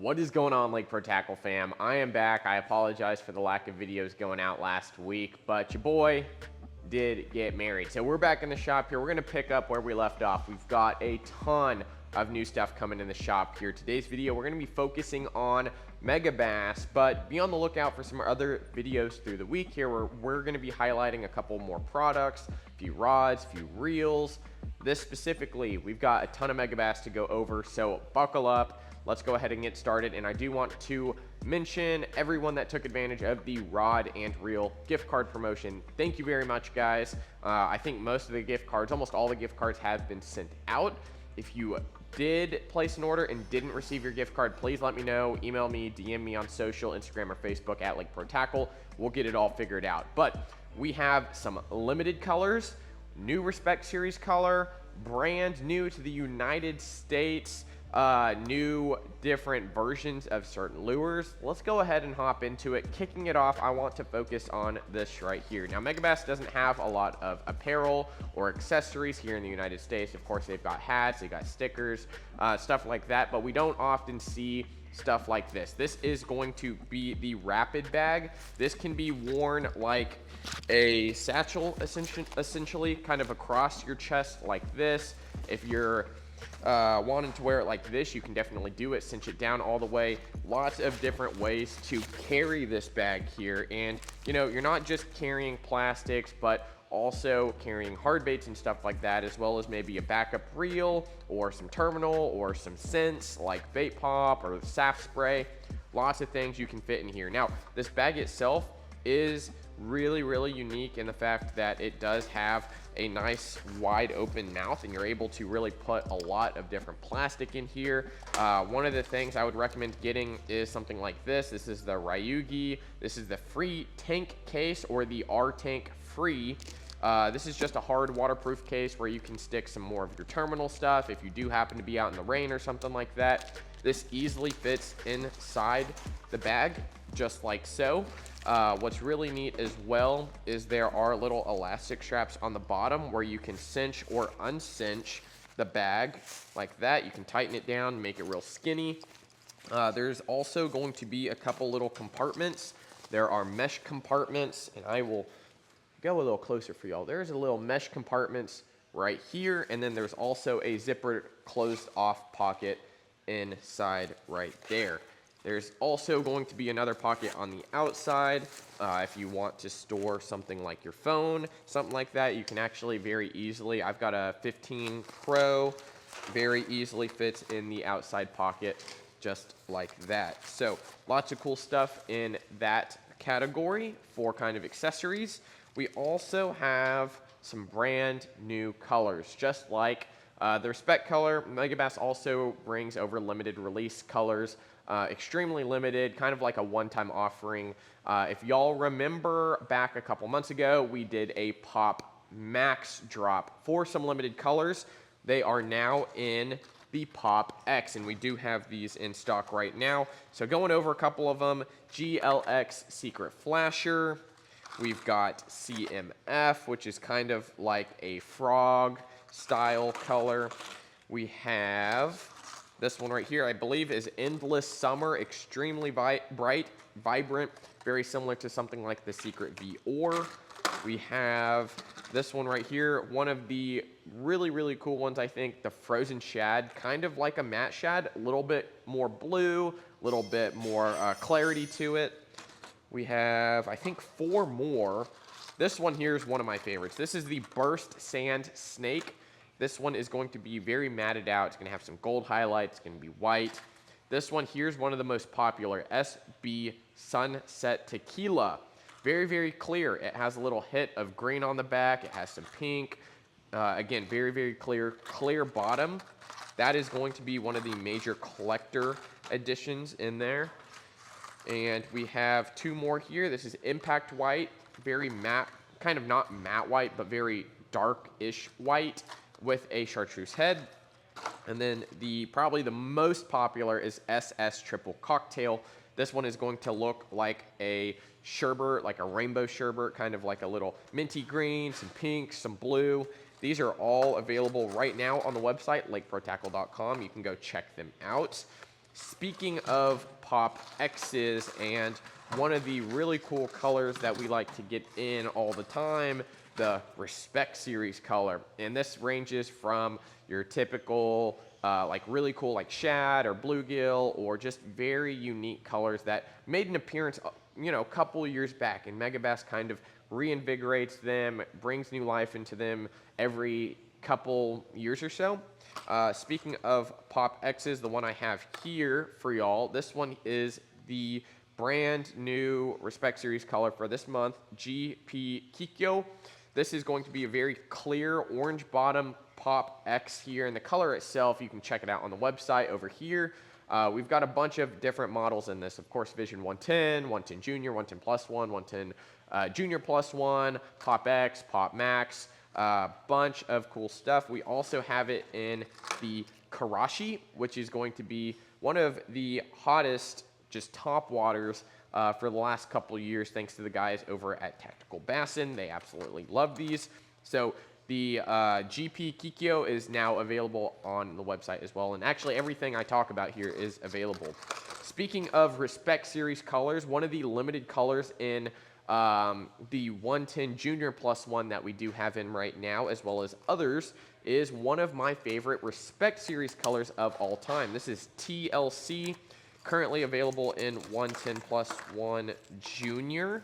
What is going on, Lake Pro Tackle fam? I am back. I apologize for the lack of videos going out last week, but your boy did get married. So we're back in the shop here. We're going to pick up where we left off. We've got a ton of new stuff coming in the shop here. Today's video, we're going to be focusing on Megabass, but be on the lookout for some other videos through the week here where we're going to be highlighting a couple more products, a few rods, a few reels. This specifically, we've got a ton of Megabass to go over, so buckle up. Let's go ahead and get started. And I do want to mention everyone that took advantage of the rod and reel gift card promotion. Thank you very much, guys. I think most of the gift cards, almost all the gift cards have been sent out. If you did place an order and didn't receive your gift card, please let me know. Email me, DM me on social, Instagram or Facebook at Lake Pro Tackle. We'll get it all figured out. But we have some limited colors, new Respect Series color, brand new to the United States, new different versions of certain lures. Let's go ahead and hop into it. Kicking it off, I want to focus on this right here. Now, Megabass doesn't have a lot of apparel or accessories here in the United States. Of course, they've got hats, they've got stickers, stuff like that, but we don't often see stuff like this. This is going to be the Rapid Bag. This can be worn like a satchel, essentially, kind of across your chest like this. If you're wanting to wear it like this, you can definitely do it. Cinch it down all the way. Lots of different ways to carry this bag here. And you know, you're not just carrying plastics, but also carrying hard baits and stuff like that, as well as maybe a backup reel or some terminal or some scents like bait pop or saft spray. Lots of things you can fit in here. Now, this bag itself is really unique in the fact that it does have a nice wide open mouth, and you're able to really put a lot of different plastic in here. One of the things I would recommend getting is something like this. This is the Ryugi. This is the free tank case, or the R-Tank free. This is just a hard waterproof case where you can stick some more of your terminal stuff if you do happen to be out in the rain or something like that. This easily fits inside the bag, just like so. What's really neat as well is there are little elastic straps on the bottom where you can cinch or uncinch the bag like that. You can tighten it down, make it real skinny. There's also going to be a couple little compartments. There are mesh compartments, and I will go a little closer for y'all. There's a little mesh compartments right here, and then there's also a zipper closed off pocket inside right there. There's also going to be another pocket on the outside. If you want to store something like your phone, something like that, you can actually very easily, I've got a 15 Pro, very easily fits in the outside pocket just like that. So lots of cool stuff in that category for kind of accessories. We also have some brand new colors, just like the Respect color. Megabass also brings over limited release colors, extremely limited, kind of like a one-time offering. If y'all remember back a couple months ago, we did a Pop Max drop for some limited colors. They are now in the PopX, and we do have these in stock right now. So going over a couple of them, GLX Secret Flasher. We've got CMF, which is kind of like a frog style color. We have this one right here, I believe is Endless Summer, extremely bright, vibrant, very similar to something like the Secret Vior. We have this one right here, one of the really cool ones, I think, the Frozen Shad, kind of like a matte shad, a little bit more blue, a little bit more clarity to it. We have, I think, 4 more. This one here is one of my favorites. This is the Burst Sand Snake. This one is going to be very matted out. It's going to have some gold highlights. It's going to be white. This one here is one of the most popular, SB Sunset Tequila. Very clear. It has a little hit of green on the back. It has some pink. Again, very clear bottom. That is going to be one of the major collector editions in there. And we have 2 more here. This is Impact White, very matte, kind of not matte white, but very dark-ish white with a chartreuse head. And then probably the most popular is SS Triple Cocktail. This one is going to look like a sherbet, like a rainbow sherbet, kind of like a little minty green, some pink, some blue. These are all available right now on the website, lakeprotackle.com. You can go check them out. Speaking of PopX's, and one of the really cool colors that we like to get in all the time, the Respect Series color. And this ranges from your typical, like really cool like shad or bluegill, or just very unique colors that made an appearance, a couple years back. And Megabass kind of reinvigorates them, brings new life into them every couple years or so. Speaking of PopX's, the one I have here for y'all, this one is the brand new Respect Series color for this month, GP Kikyo. This is going to be a very clear orange bottom PopX here, and the color itself, you can check it out on the website over here. We've got a bunch of different models in this. Of course, Vision 110, 110 Junior, 110 Plus 1, 110 Junior Plus 1, PopX, Pop Max, bunch of cool stuff. We also have it in the Karashi, which is going to be one of the hottest just top waters for the last couple of years, thanks to the guys over at Tactical Bassin. They absolutely love these. So the GP Kikyo is now available on the website as well, and actually everything I talk about here is available. Speaking of Respect Series colors, one of the limited colors in the 110 Junior Plus 1 that we do have in right now, as well as others, is one of my favorite Respect Series colors of all time. This is TLC, currently available in 110 Plus 1 Junior.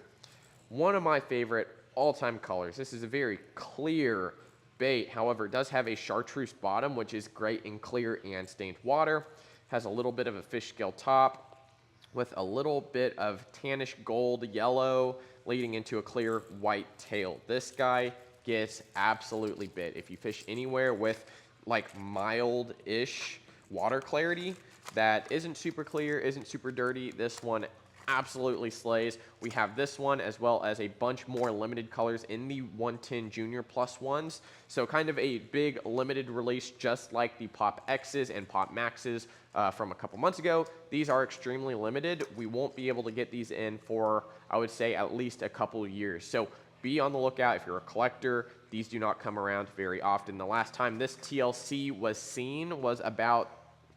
One of my favorite all-time colors. This is a very clear bait. However, it does have a chartreuse bottom, which is great in clear and stained water. Has a little bit of a fish scale top with a little bit of tannish gold yellow leading into a clear white tail. This guy gets absolutely bit. If you fish anywhere with like mild-ish water clarity that isn't super clear, isn't super dirty, this one absolutely slays. We have this one as well as a bunch more limited colors in the 110 Junior Plus 1s. So kind of a big limited release, just like the Pop X's and Pop Max's from a couple months ago. These are extremely limited. We won't be able to get these in for, I would say, at least a couple of years. So be on the lookout if you're a collector. These do not come around very often. The last time this TLC was seen was about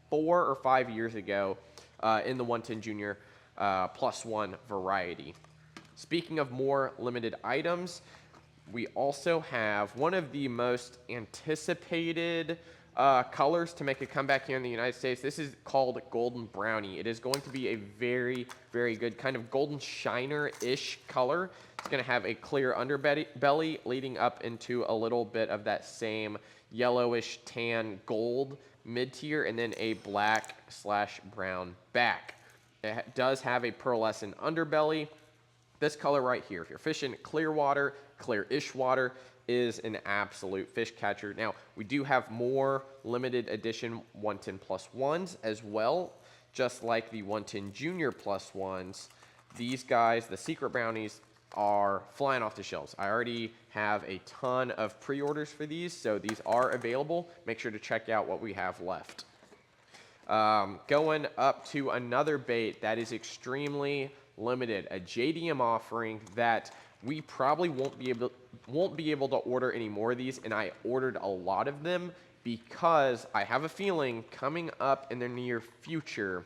4 or 5 years ago in the 110 Junior Plus 1 variety. Speaking of more limited items, we also have one of the most anticipated colors to make a comeback here in the United States. This is called Golden Brownie. It is going to be a very, very good kind of golden shiner-ish color. It's going to have a clear underbelly leading up into a little bit of that same yellowish tan gold mid-tier, and then a black/brown back. It does have a pearlescent underbelly. This color right here, if you're fishing clear water, clear-ish water, is an absolute fish catcher. Now, we do have more limited edition 110 Plus 1s as well, just like the 110 Junior Plus 1s. These guys, the Secret Brownies, are flying off the shelves. I already have a ton of pre-orders for these, so these are available. Make sure to check out what we have left. Going up to another bait that is extremely limited, a JDM offering that we probably won't be able to order any more of these, and I ordered a lot of them because I have a feeling coming up in the near future,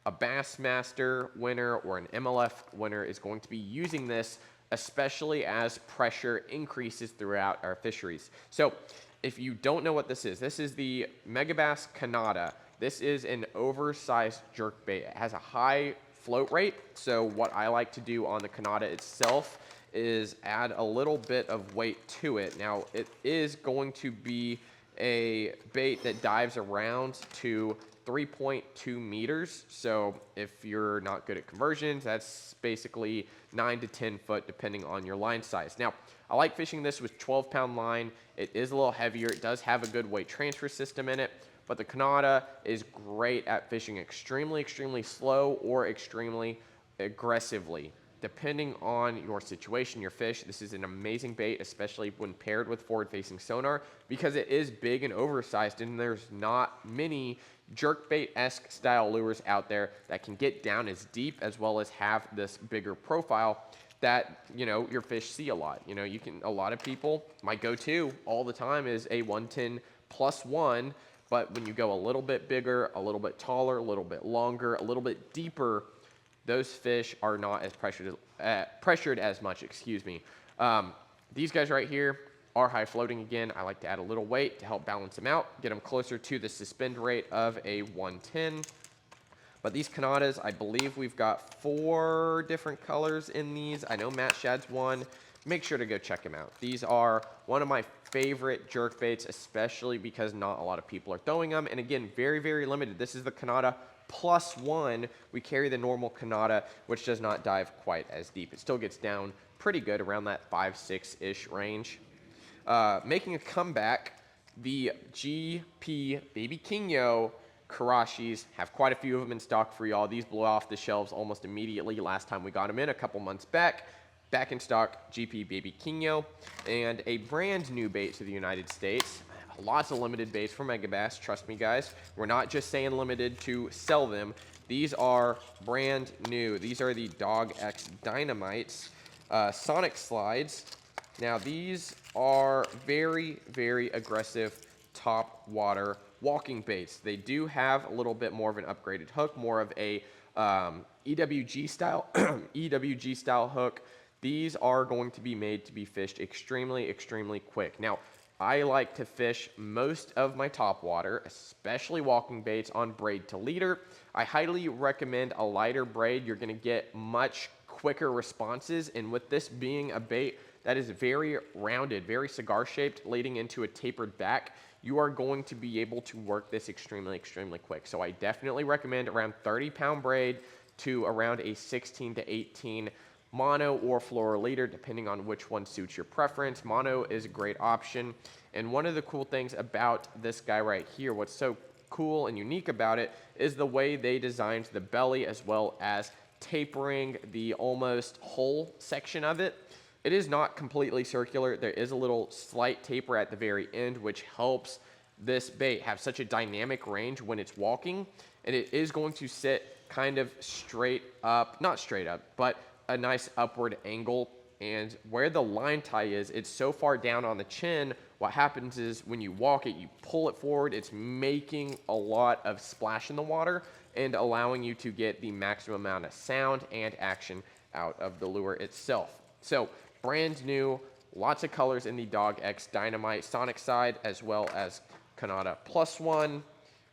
a Bassmaster winner or an MLF winner is going to be using this, especially as pressure increases throughout our fisheries. So if you don't know what this is the Megabass Kannata. This is an oversized jerkbait. It has a high float rate, so what I like to do on the Kannata itself is add a little bit of weight to it. Now, it is going to be a bait that dives around to 3.2 meters, so if you're not good at conversions, that's basically 9 to 10 foot depending on your line size. Now, I like fishing this with 12-pound line. It is a little heavier. It does have a good weight transfer system in it, but the Kannata is great at fishing extremely, extremely slow or extremely aggressively, depending on your situation, your fish. This is an amazing bait, especially when paired with forward-facing sonar, because it is big and oversized, and there's not many jerkbait-esque style lures out there that can get down as deep as well as have this bigger profile that, your fish see a lot. A lot of people, my go-to all the time is a 110 Plus 1 But when you go a little bit bigger, a little bit taller, a little bit longer, a little bit deeper, those fish are not as pressured as much, excuse me. These guys right here are high floating again. I like to add a little weight to help balance them out, get them closer to the suspend rate of a 110. But these Kannatas, I believe we've got 4 different colors in these. I know Matt Shad's one. Make sure to go check them out. These are one of my favorite jerkbaits, especially because not a lot of people are throwing them. And again, very, very limited. This is the Kannata +1. We carry the normal Kannata, which does not dive quite as deep. It still gets down pretty good around that 5-6-ish range. Making a comeback, the GP Baby Kingo Karashis, have quite a few of them in stock for y'all. These blew off the shelves almost immediately last time we got them in a couple months back. Back in stock, GP Baby Kingo, and a brand new bait to the United States. Lots of limited baits for Megabass, trust me guys. We're not just saying limited to sell them. These are brand new. These are the PopX Dynamites Sonic Slides. Now these are very, very aggressive top water walking baits. They do have a little bit more of an upgraded hook, more of a EWG style hook. These are going to be made to be fished extremely, extremely quick. Now, I like to fish most of my top water, especially walking baits, on braid to leader. I highly recommend a lighter braid. You're gonna get much quicker responses, and with this being a bait that is very rounded, very cigar shaped, leading into a tapered back, you are going to be able to work this extremely, extremely quick. So I definitely recommend around 30-pound braid to around a 16 to 18 mono or fluoro leader, depending on which one suits your preference. Mono is a great option. And one of the cool things about this guy right here, what's so cool and unique about it, is the way they designed the belly as well as tapering the almost whole section of it. It is not completely circular. There is a little slight taper at the very end, which helps this bait have such a dynamic range when it's walking. And it is going to sit kind of straight up, not straight up, but a nice upward angle. And where the line tie is, it's so far down on the chin, what happens is when you walk it, you pull it forward, it's making a lot of splash in the water and allowing you to get the maximum amount of sound and action out of the lure itself. So brand new, lots of colors in the PopX Dynamite Sonic side, as well as Kannata +1.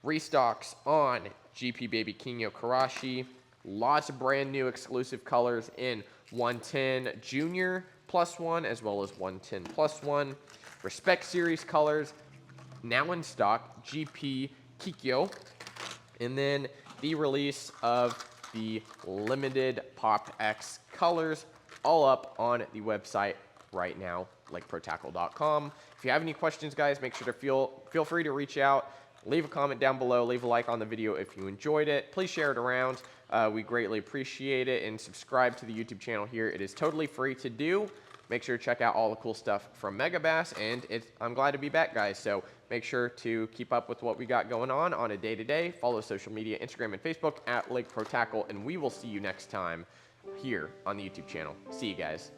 Restocks on GP Baby Kingo Karashi. Lots of brand new exclusive colors in 110 Junior +1, as well as 110 +1. Respect Series colors now in stock, GP Kikyo. And then the release of the limited PopX colors, all up on the website right now, lakeprotackle.com. If you have any questions, guys, make sure to feel free to reach out. Leave a comment down below. Leave a like on the video if you enjoyed it. Please share it around. We greatly appreciate it. And subscribe to the YouTube channel here. It is totally free to do. Make sure to check out all the cool stuff from Megabass. And I'm glad to be back, guys. So make sure to keep up with what we got going on a day-to-day. Follow social media, Instagram and Facebook at Lake Pro Tackle. And we will see you next time here on the YouTube channel. See you guys.